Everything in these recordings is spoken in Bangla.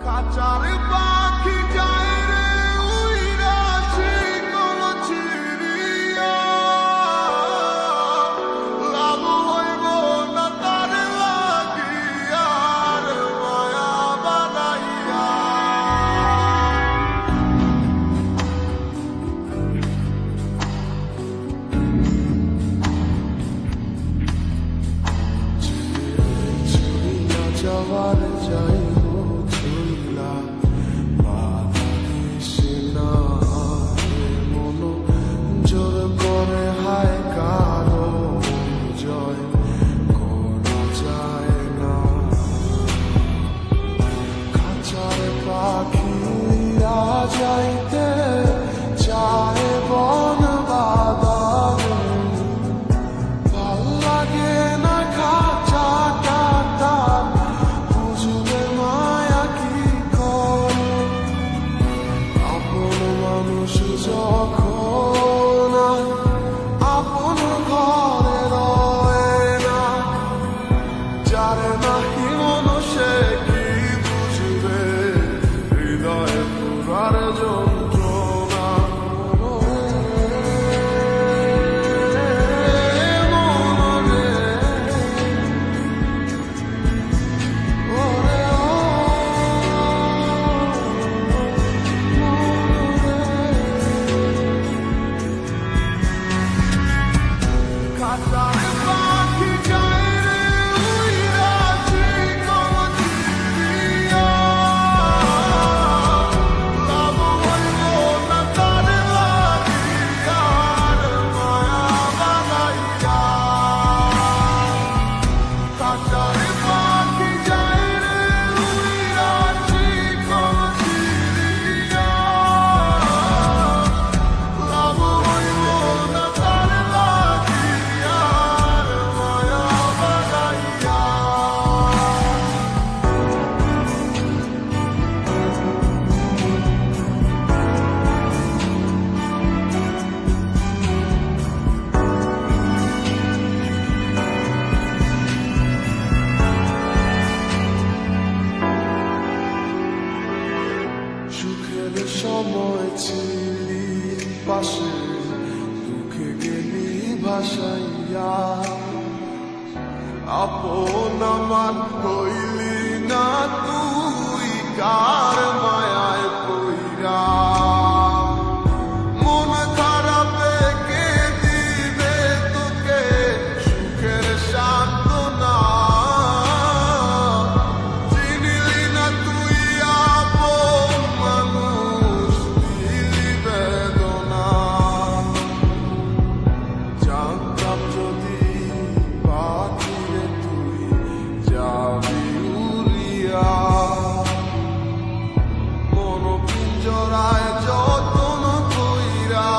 খাঁচার পাখি যায় রে উইরা চিকন চিড়িয়া, লাভ হইব না তার লাগিয়া রে মায়া বানাইয়া। ছুড়িয়া যাওয়ার যাই যাইতে চায় বন বাদানে, ভাল লাগে না খাঁচাটা তার, বুঝবে মায়া কি করে। আপন মানুষ যখন আপন ঘরে রয় না, যারে নাহি মনুষে কি বুঝবে হৃদয়ে পুরার যন্ত্রণা। মনে ওরে খাঁচার পাখি যায় রে উইরা চিকন চিড়িয়া, লাভ হইব না তার লাগিয়া রে মায়া বানাইয়া। খাঁচার পাখি যায় রে উইরা চিকন চিড়িয়া, লাভ হইব না তার লাগিয়া রে মায়া বানাইয়া। সুখের সময় ছিলি পাশে, দুঃখে গেলি ভাসাইয়া, আপন আমার হইলি না তুই কার মায়ায় পইরা। মন খারাপে কে দিবে তোকে সুখের সান্ত্বনা, চিনিলি না তুই আপন মানুষ, দিলি বেদনা। জানতাম যদি পাখিরে তুই যাবি উড়িয়া, মন পিঞ্জরায় যতন কইরা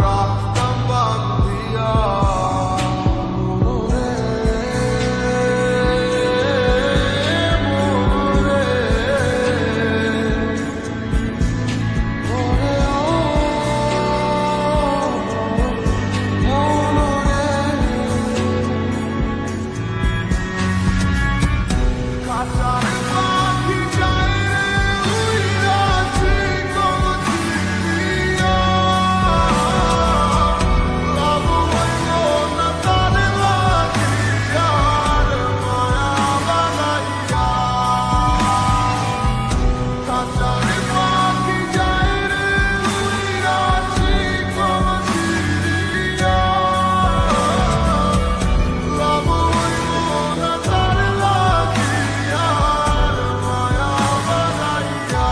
রাখতাম বান্ধিয়া। মনে খাঁচার পাখি যায় রে উইরা চিকন চিড়িয়া, লাভ হইব না তার লাগিয়া রে মায়া বানাইয়া। খাঁচার পাখি যায় রে উইরা চিকন চিড়িয়া, লাভ হইব না তার লাগিয়া রে মায়া বানাইয়া।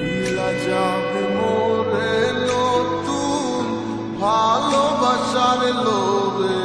উড়িলা যাবে মোরে নতুন ভালোবাসার লোভে,